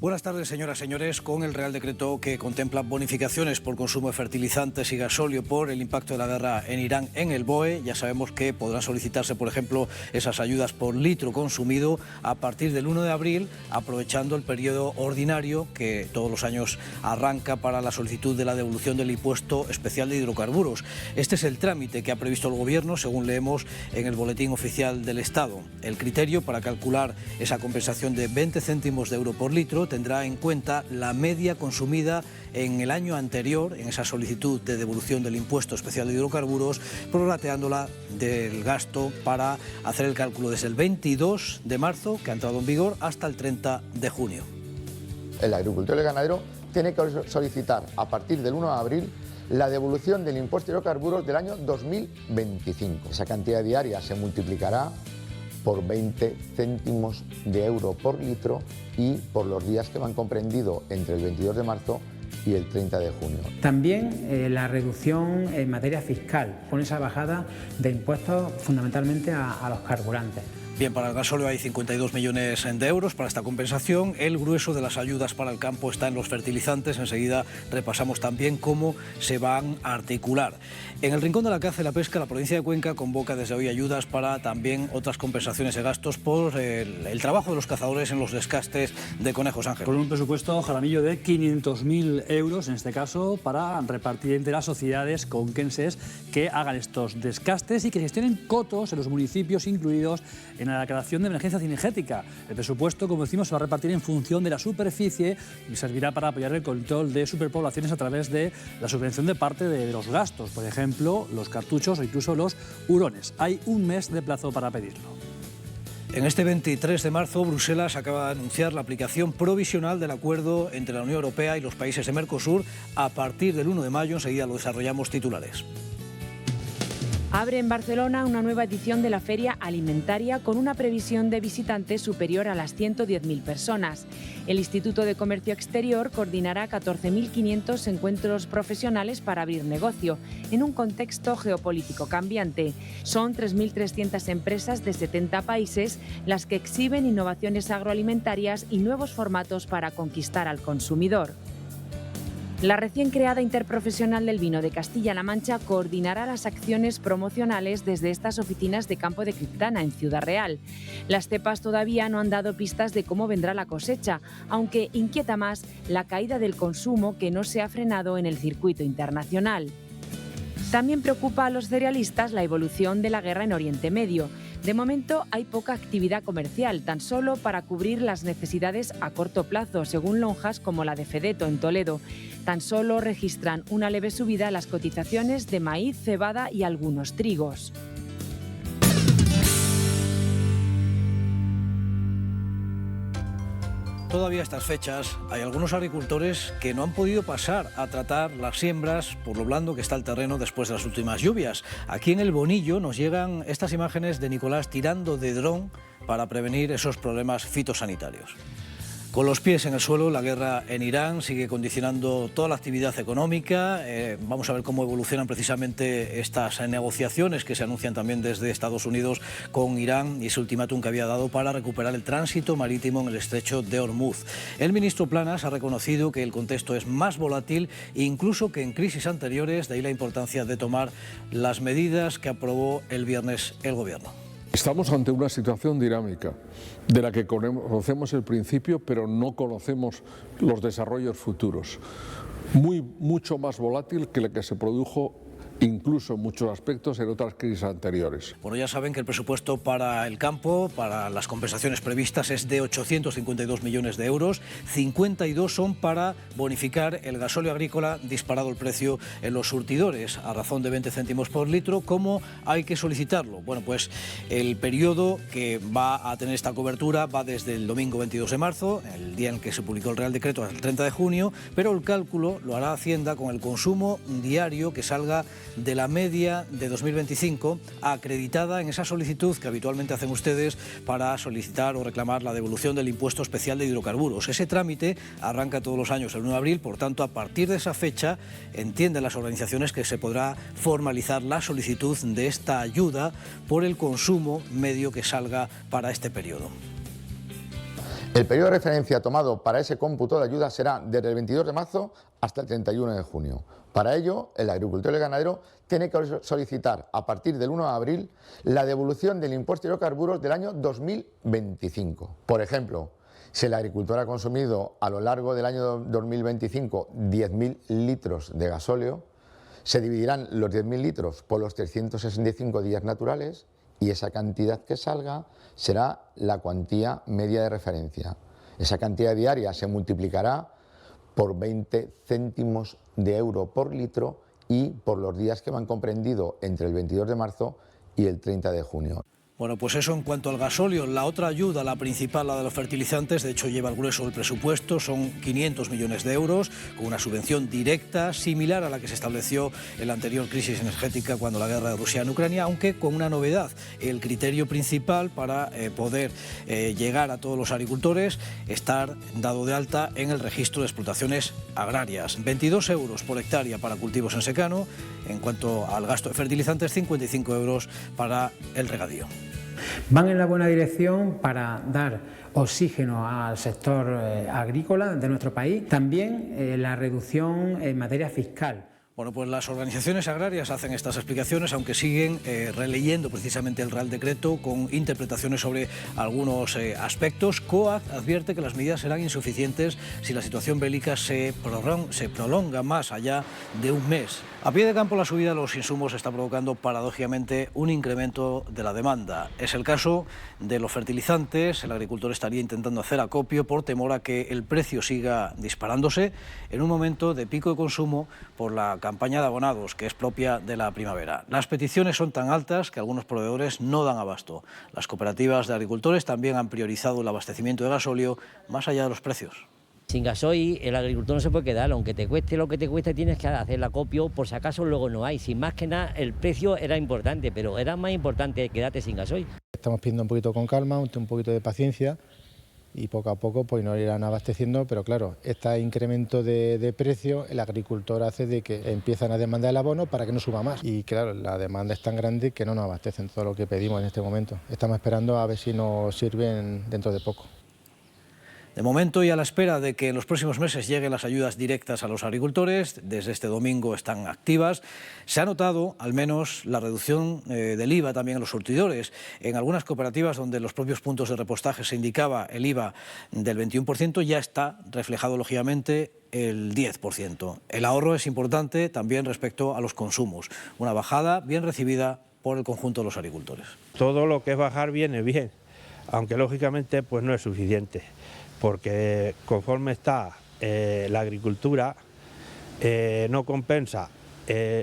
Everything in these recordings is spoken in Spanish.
Buenas tardes, señoras y señores. Con el Real Decreto que contempla bonificaciones por consumo de fertilizantes y gasóleo por el impacto de la guerra en Irán en el BOE, ya sabemos que podrán solicitarse, por ejemplo, esas ayudas por litro consumido a partir del 1 de abril, aprovechando el periodo ordinario que todos los años arranca para la solicitud de la devolución del impuesto especial de hidrocarburos. Este es el trámite que ha previsto el Gobierno, según leemos en el Boletín Oficial del Estado. El criterio para calcular esa compensación de 20 céntimos de euro por litro tendrá en cuenta la media consumida en el año anterior, en esa solicitud de devolución del impuesto especial de hidrocarburos, prorrateándola del gasto para hacer el cálculo desde el 22 de marzo, que ha entrado en vigor, hasta el 30 de junio. El agricultor y el ganadero tiene que solicitar a partir del 1 de abril la devolución del impuesto de hidrocarburos del año 2025. Esa cantidad diaria se multiplicará por 20 céntimos de euro por litro y por los días que van comprendido entre el 22 de marzo y el 30 de junio. También la reducción en materia fiscal, con esa bajada de impuestos fundamentalmente a los carburantes. Bien, para el gasóleo hay 52 millones de euros para esta compensación. El grueso de las ayudas para el campo está en los fertilizantes. Enseguida repasamos también cómo se van a articular. En el Rincón de la Caza y la Pesca, la provincia de Cuenca convoca desde hoy ayudas para también otras compensaciones de gastos por el trabajo de los cazadores en los descastes de conejos. Ángel. Con un presupuesto, Jaramillo, de 500.000 euros, en este caso, para repartir entre las sociedades conquenses que hagan estos descastes y que gestionen cotos en los municipios incluidos en la declaración de emergencia cinegética. El presupuesto, como decimos, se va a repartir en función de la superficie y servirá para apoyar el control de superpoblaciones a través de la subvención de parte de los gastos, por ejemplo, los cartuchos o incluso los hurones. Hay un mes de plazo para pedirlo. En este 23 de marzo, Bruselas acaba de anunciar la aplicación provisional del acuerdo entre la Unión Europea y los países de Mercosur a partir del 1 de mayo. Enseguida lo desarrollamos titulares. Abre en Barcelona una nueva edición de la Feria Alimentaria con una previsión de visitantes superior a las 110.000 personas. El Instituto de Comercio Exterior coordinará 14.500 encuentros profesionales para abrir negocio en un contexto geopolítico cambiante. Son 3.300 empresas de 70 países las que exhiben innovaciones agroalimentarias y nuevos formatos para conquistar al consumidor. La recién creada Interprofesional del Vino de Castilla-La Mancha coordinará las acciones promocionales desde estas oficinas de Campo de Criptana, en Ciudad Real. Las cepas todavía no han dado pistas de cómo vendrá la cosecha, aunque inquieta más la caída del consumo que no se ha frenado en el circuito internacional. También preocupa a los cerealistas la evolución de la guerra en Oriente Medio. De momento hay poca actividad comercial, tan solo para cubrir las necesidades a corto plazo, según lonjas como la de Fedeto en Toledo. Tan solo registran una leve subida en las cotizaciones de maíz, cebada y algunos trigos. Todavía a estas fechas hay algunos agricultores que no han podido pasar a tratar las siembras por lo blando que está el terreno después de las últimas lluvias. Aquí en El Bonillo nos llegan estas imágenes de Nicolás tirando de dron para prevenir esos problemas fitosanitarios. Con los pies en el suelo, la guerra en Irán sigue condicionando toda la actividad económica. Vamos a ver cómo evolucionan precisamente estas negociaciones que se anuncian también desde Estados Unidos con Irán y ese ultimátum que había dado para recuperar el tránsito marítimo en el estrecho de Hormuz. El ministro Planas ha reconocido que el contexto es más volátil incluso que en crisis anteriores, de ahí la importancia de tomar las medidas que aprobó el viernes el Gobierno. Estamos ante una situación dinámica, de la que conocemos el principio, pero no conocemos los desarrollos futuros. Mucho más volátil que la que se produjo incluso en muchos aspectos en otras crisis anteriores. Bueno, ya saben que el presupuesto para el campo, para las compensaciones previstas, es de 852 millones de euros. 52 son para bonificar el gasóleo agrícola, disparado el precio en los surtidores a razón de 20 céntimos por litro. ¿Cómo hay que solicitarlo? Bueno, pues el periodo que va a tener esta cobertura va desde el domingo 22 de marzo, el día en que se publicó el Real Decreto, hasta el 30 de junio, pero el cálculo lo hará Hacienda con el consumo diario que salga de la media de 2025 acreditada en esa solicitud que habitualmente hacen ustedes para solicitar o reclamar la devolución del impuesto especial de hidrocarburos. Ese trámite arranca todos los años el 1 de abril, por tanto, a partir de esa fecha entienden las organizaciones que se podrá formalizar la solicitud de esta ayuda por el consumo medio que salga para este periodo. El periodo de referencia tomado para ese cómputo de ayuda será desde el 22 de marzo hasta el 31 de junio. Para ello, el agricultor y el ganadero tiene que solicitar a partir del 1 de abril la devolución del impuesto de hidrocarburos del año 2025. Por ejemplo, si el agricultor ha consumido a lo largo del año 2025 10.000 litros de gasóleo, se dividirán los 10.000 litros por los 365 días naturales y esa cantidad que salga será la cuantía media de referencia. Esa cantidad diaria se multiplicará por 20 céntimos de euro por litro y por los días que van comprendido entre el 22 de marzo y el 30 de junio. Bueno, pues eso en cuanto al gasóleo. La otra ayuda, la principal, la de los fertilizantes, de hecho lleva el grueso del presupuesto, son 500 millones de euros, con una subvención directa similar a la que se estableció en la anterior crisis energética cuando la guerra de Rusia en Ucrania, aunque con una novedad. El criterio principal para poder llegar a todos los agricultores, estar dado de alta en el registro de explotaciones agrarias. 22 euros por hectárea para cultivos en secano. En cuanto al gasto de fertilizantes, 55 euros para el regadío. Van en la buena dirección para dar oxígeno al sector agrícola de nuestro país. También la reducción en materia fiscal. Bueno, pues las organizaciones agrarias hacen estas explicaciones, aunque siguen releyendo precisamente el Real Decreto con interpretaciones sobre algunos aspectos. COAG advierte que las medidas serán insuficientes si la situación bélica se prolonga más allá de un mes. A pie de campo, la subida de los insumos está provocando paradójicamente un incremento de la demanda. Es el caso de los fertilizantes. El agricultor estaría intentando hacer acopio por temor a que el precio siga disparándose en un momento de pico de consumo por la campaña de abonados, que es propia de la primavera. Las peticiones son tan altas que algunos proveedores no dan abasto. Las cooperativas de agricultores también han priorizado el abastecimiento de gasóleo más allá de los precios. Sin gasoil el agricultor no se puede quedar, aunque te cueste lo que te cueste tienes que hacer el acopio por si acaso luego no hay. Sin más que nada el precio era importante, pero era más importante quedarte sin gasoil. Estamos pidiendo un poquito con calma, un poquito de paciencia y poco a poco pues nos irán abasteciendo, pero claro, este incremento de precio el agricultor hace de que empiezan a demandar el abono para que no suba más y claro, la demanda es tan grande que no nos abastecen todo lo que pedimos en este momento. Estamos esperando a ver si nos sirven dentro de poco. De momento y a la espera de que en los próximos meses lleguen las ayudas directas a los agricultores, desde este domingo están activas. Se ha notado al menos la reducción del IVA también en los surtidores. En algunas cooperativas donde en los propios puntos de repostaje se indicaba el IVA del 21%, ya está reflejado lógicamente el 10%. El ahorro es importante también respecto a los consumos. Una bajada bien recibida por el conjunto de los agricultores. Todo lo que es bajar viene bien, aunque lógicamente pues no es suficiente. Porque conforme está la agricultura, no compensa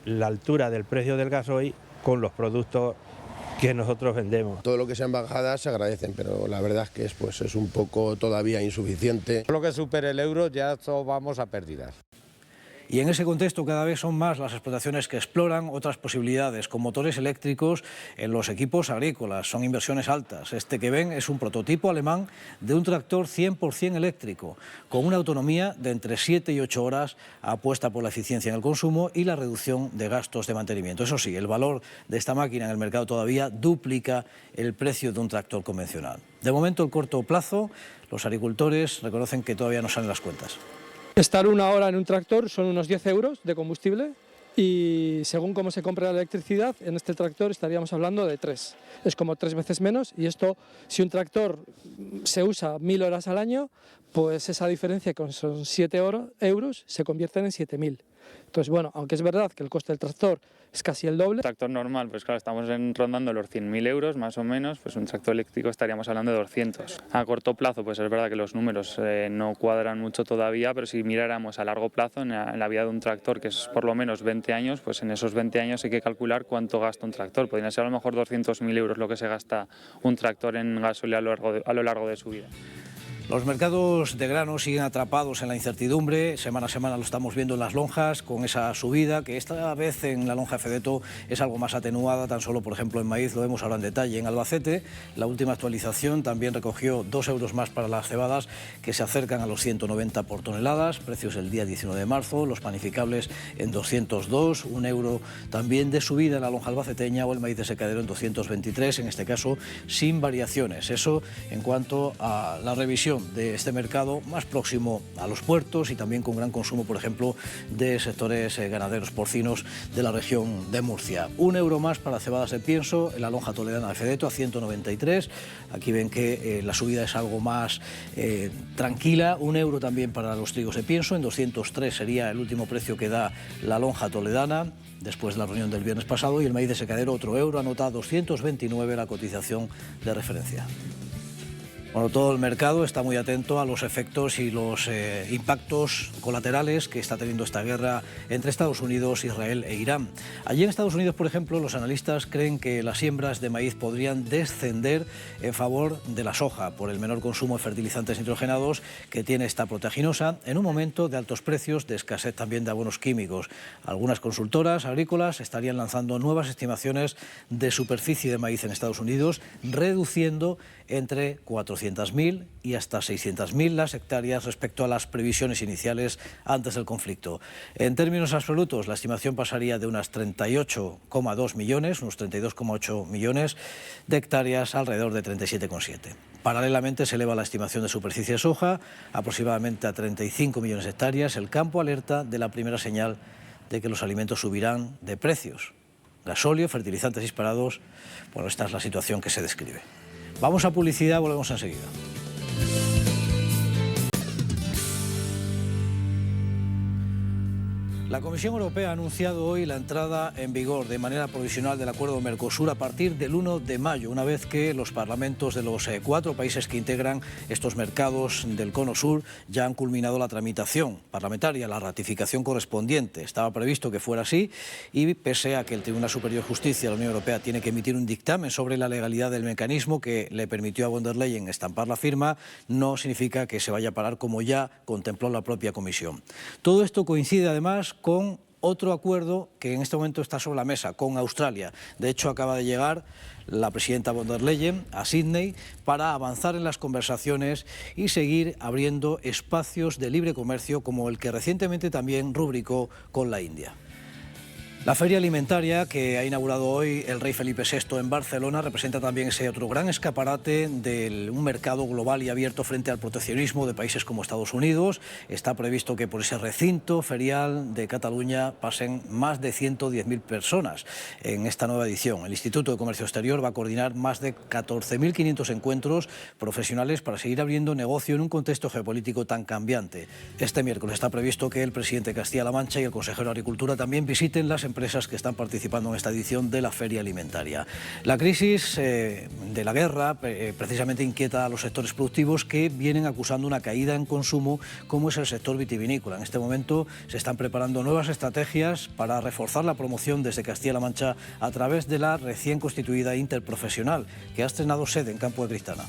la altura del precio del gasoil con los productos que nosotros vendemos. Todo lo que sean bajadas se agradecen, pero la verdad es que es un poco todavía insuficiente. Lo que supere el euro ya vamos a pérdidas. Y en ese contexto cada vez son más las explotaciones que exploran otras posibilidades con motores eléctricos en los equipos agrícolas. Son inversiones altas. Este que ven es un prototipo alemán de un tractor 100% eléctrico, con una autonomía de entre 7 y 8 horas, apuesta por la eficiencia en el consumo y la reducción de gastos de mantenimiento. Eso sí, el valor de esta máquina en el mercado todavía duplica el precio de un tractor convencional. De momento, el corto plazo, los agricultores reconocen que todavía no salen las cuentas. Estar una hora en un tractor son unos 10 euros de combustible y según cómo se compra la electricidad, en este tractor estaríamos hablando de 3. Es como 3 veces menos y esto, si un tractor se usa 1000 horas al año, pues esa diferencia que son 7 euros se convierte en 7000. Entonces, bueno, aunque es verdad que el coste del tractor es casi el doble. Un tractor normal, pues claro, estamos rondando los 100.000 euros más o menos, pues un tractor eléctrico estaríamos hablando de 200. A corto plazo, pues es verdad que los números no cuadran mucho todavía, pero si miráramos a largo plazo, en la vida de un tractor, que es por lo menos 20 años, pues en esos 20 años hay que calcular cuánto gasta un tractor. Podrían ser a lo mejor 200.000 euros lo que se gasta un tractor en gasoil a lo largo de su vida. Los mercados de grano siguen atrapados en la incertidumbre. Semana a semana lo estamos viendo en las lonjas, con esa subida que esta vez en la lonja Fedeto es algo más atenuada. Tan solo, por ejemplo, en maíz, lo vemos ahora en detalle. En Albacete, la última actualización también recogió 2 euros más para las cebadas, que se acercan a los 190 por toneladas. Precios el día 19 de marzo, los panificables en 202, 1 euro también de subida en la lonja albaceteña, o el maíz de secadero en 223, en este caso sin variaciones. Eso en cuanto a la revisión expansión de este mercado más próximo a los puertos y también con gran consumo, por ejemplo, de sectores ganaderos porcinos de la región de Murcia. €1 más para cebadas de pienso en la lonja toledana de Fedeto a 193. Aquí ven que la subida es algo más tranquila. €1 también para los trigos de pienso, en 203 sería el último precio que da la lonja toledana después de la reunión del viernes pasado, y el maíz de secadero otro euro, anota 229 la cotización de referencia. Bueno, todo el mercado está muy atento a los efectos y los impactos colaterales que está teniendo esta guerra entre Estados Unidos, Israel e Irán. Allí en Estados Unidos, por ejemplo, los analistas creen que las siembras de maíz podrían descender en favor de la soja por el menor consumo de fertilizantes nitrogenados que tiene esta proteaginosa en un momento de altos precios, de escasez también de abonos químicos. Algunas consultoras agrícolas estarían lanzando nuevas estimaciones de superficie de maíz en Estados Unidos, reduciendo entre 400.000 y hasta 600.000 las hectáreas respecto a las previsiones iniciales antes del conflicto. En términos absolutos, la estimación pasaría de unas 38,2 millones, unos 32,8 millones de hectáreas, alrededor de 37,7. Paralelamente se eleva la estimación de superficie de soja aproximadamente a 35 millones de hectáreas. El campo alerta de la primera señal de que los alimentos subirán de precios. Gasóleo, fertilizantes disparados, bueno, esta es la situación que se describe. Vamos a publicidad, volvemos enseguida. La Comisión Europea ha anunciado hoy la entrada en vigor de manera provisional del acuerdo Mercosur a partir del 1 de mayo, una vez que los parlamentos de los 4 países que integran estos mercados del Cono Sur ya han culminado la tramitación parlamentaria, la ratificación correspondiente. Estaba previsto que fuera así y pese a que el Tribunal Superior de Justicia de la Unión Europea tiene que emitir un dictamen sobre la legalidad del mecanismo que le permitió a von der Leyen estampar la firma, no significa que se vaya a parar como ya contempló la propia Comisión. Todo esto coincide además con otro acuerdo que en este momento está sobre la mesa, con Australia. De hecho, acaba de llegar la presidenta von der Leyen a Sídney para avanzar en las conversaciones y seguir abriendo espacios de libre comercio como el que recientemente también rubricó con la India. La feria alimentaria que ha inaugurado hoy el rey Felipe VI en Barcelona representa también ese otro gran escaparate de un mercado global y abierto frente al proteccionismo de países como Estados Unidos. Está previsto que por ese recinto ferial de Cataluña pasen más de 110.000 personas en esta nueva edición. El Instituto de Comercio Exterior va a coordinar más de 14.500 encuentros profesionales para seguir abriendo negocio en un contexto geopolítico tan cambiante. Este miércoles está previsto que el presidente de Castilla-La Mancha y el consejero de Agricultura también visiten las empresas que están participando en esta edición de la feria alimentaria. La crisis de la guerra precisamente inquieta a los sectores productivos que vienen acusando una caída en consumo, como es el sector vitivinícola. En este momento se están preparando nuevas estrategias para reforzar la promoción desde Castilla-La Mancha a través de la recién constituida Interprofesional, que ha estrenado sede en Campo de Cristana.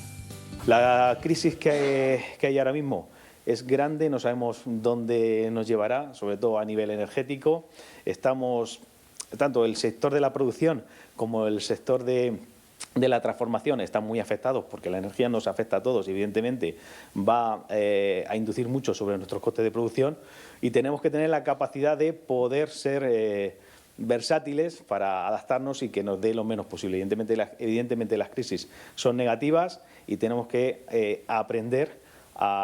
La crisis que hay ahora mismo es grande, no sabemos dónde nos llevará, sobre todo a nivel energético. Tanto el sector de la producción como el sector de la transformación están muy afectados porque la energía nos afecta a todos y evidentemente va a inducir mucho sobre nuestros costes de producción, y tenemos que tener la capacidad de poder ser versátiles para adaptarnos y que nos dé lo menos posible. Evidentemente las crisis son negativas y tenemos que aprender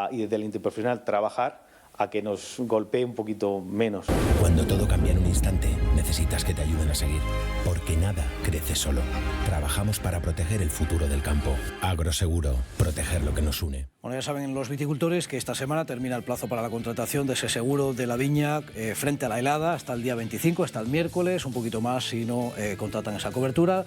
y desde el interprofesional trabajar a que nos golpee un poquito menos. Cuando todo cambia en un instante, necesitas que te ayuden a seguir, porque nada crece solo. Trabajamos para proteger el futuro del campo. Agroseguro, proteger lo que nos une. Bueno, ya saben los viticultores que esta semana termina el plazo para la contratación de ese seguro de la viña frente a la helada hasta el día 25, hasta el miércoles, un poquito más si no contratan esa cobertura.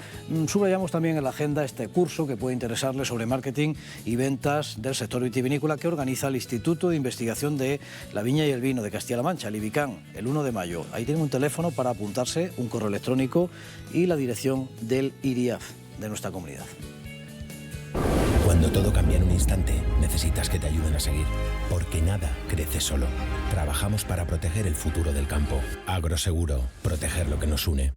Subrayamos también en la agenda este curso que puede interesarles sobre marketing y ventas del sector vitivinícola que organiza el Instituto de Investigación de la Viña y el Vino de Castilla-La Mancha, el IBICAN, el 1 de mayo. Ahí tienen un teléfono para apuntarse, un correo electrónico y la dirección del IRIAF de nuestra comunidad. Cuando todo cambia en un instante, necesitas que te ayuden a seguir, porque nada crece solo. Trabajamos para proteger el futuro del campo. Agroseguro, proteger lo que nos une.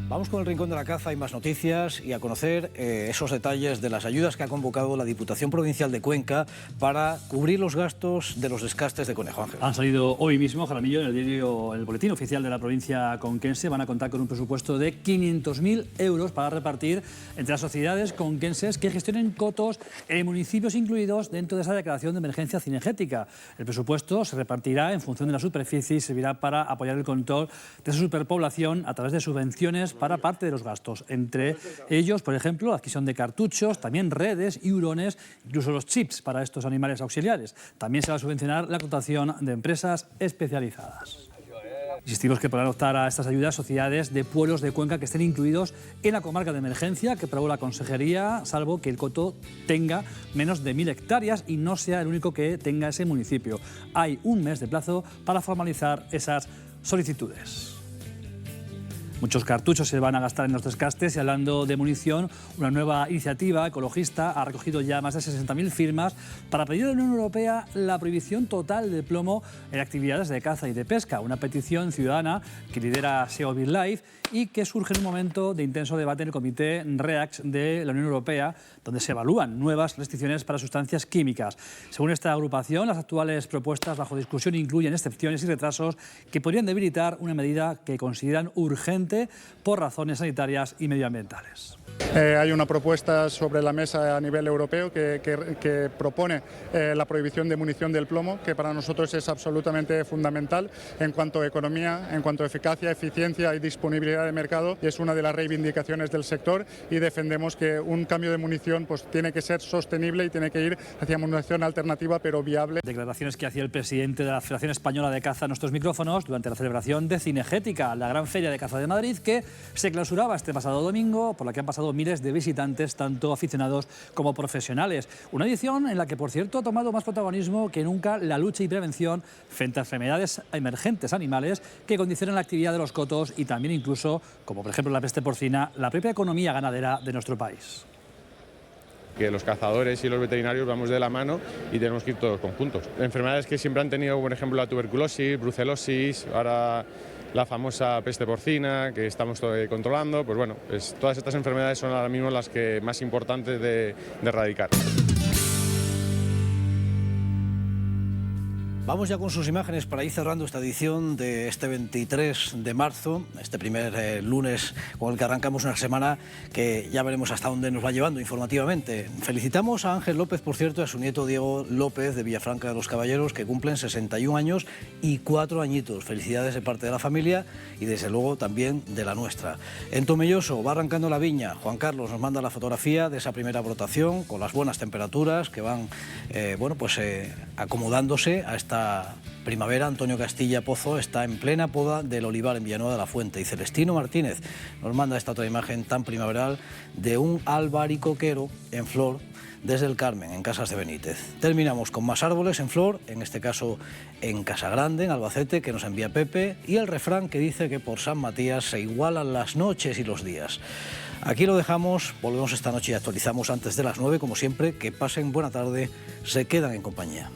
Vamos con el Rincón de la Caza y más noticias y a conocer esos detalles de las ayudas que ha convocado la Diputación Provincial de Cuenca para cubrir los gastos de los descastes de conejo. Ángel. Han salido hoy mismo, Jaramillo, en el diario, el boletín oficial de la provincia conquense. Van a contar con un presupuesto de 500.000 euros para repartir entre las sociedades conquenses que gestionen cotos en municipios incluidos dentro de esa declaración de emergencia cinegética. El presupuesto se repartirá en función de la superficie y servirá para apoyar el control de esa superpoblación a través de subvenciones para parte de los gastos. Entre ellos, por ejemplo, la adquisición de cartuchos, también redes y hurones, incluso los chips para estos animales auxiliares. También se va a subvencionar la contratación de empresas especializadas. Insistimos que podrán optar a estas ayudas sociedades de pueblos de Cuenca que estén incluidos en la comarca de emergencia que aprobó la Consejería, salvo que el coto tenga menos de 1.000 hectáreas y no sea el único que tenga ese municipio. Hay un mes de plazo para formalizar esas solicitudes. Muchos cartuchos se van a gastar en los descastes y hablando de munición, una nueva iniciativa ecologista ha recogido ya más de 60.000 firmas para pedir a la Unión Europea la prohibición total del plomo en actividades de caza y de pesca. Una petición ciudadana que lidera SEO BirdLife y que surge en un momento de intenso debate en el Comité REACT de la Unión Europea, donde se evalúan nuevas restricciones para sustancias químicas. Según esta agrupación, las actuales propuestas bajo discusión incluyen excepciones y retrasos que podrían debilitar una medida que consideran urgente por razones sanitarias y medioambientales. Hay una propuesta sobre la mesa a nivel europeo que propone la prohibición de munición del plomo, que para nosotros es absolutamente fundamental en cuanto a economía, en cuanto a eficacia, eficiencia y disponibilidad de mercado. Y es una de las reivindicaciones del sector y defendemos que un cambio de munición pues, tiene que ser sostenible y tiene que ir hacia munición alternativa pero viable. Declaraciones que hacía el presidente de la Federación Española de Caza a nuestros micrófonos durante la celebración de Cinegética, la gran feria de caza de Madrid, que se clausuraba este pasado domingo, por la que han pasado miles de visitantes, tanto aficionados como profesionales. Una edición en la que, por cierto, ha tomado más protagonismo que nunca la lucha y prevención frente a enfermedades emergentes animales que condicionan la actividad de los cotos y también incluso, como por ejemplo la peste porcina, la propia economía ganadera de nuestro país. Que los cazadores y los veterinarios vamos de la mano y tenemos que ir todos conjuntos. Enfermedades que siempre han tenido, por ejemplo, la tuberculosis, brucelosis, ahora la famosa peste porcina que estamos controlando, pues bueno, todas estas enfermedades son ahora mismo las que más importantes de erradicar. Vamos ya con sus imágenes para ir cerrando esta edición de este 23 de marzo, este primer lunes con el que arrancamos una semana que ya veremos hasta dónde nos va llevando informativamente. Felicitamos a Ángel López, por cierto, y a su nieto Diego López de Villafranca de los Caballeros, que cumplen 61 años y 4 añitos. Felicidades de parte de la familia y desde luego también de la nuestra. En Tomelloso va arrancando la viña. Juan Carlos nos manda la fotografía de esa primera brotación con las buenas temperaturas que van acomodándose a esta primavera. Antonio Castilla Pozo está en plena poda del olivar en Villanueva de la Fuente y Celestino Martínez nos manda esta otra imagen tan primaveral de un albaricoquero en flor desde el Carmen, en Casas de Benítez. Terminamos con más árboles en flor, en este caso en Casagrande, en Albacete, que nos envía Pepe, y el refrán que dice que por San Matías se igualan las noches y los días. Aquí lo dejamos, volvemos esta noche y actualizamos antes de las 9, como siempre. Que pasen buena tarde, se quedan en compañía.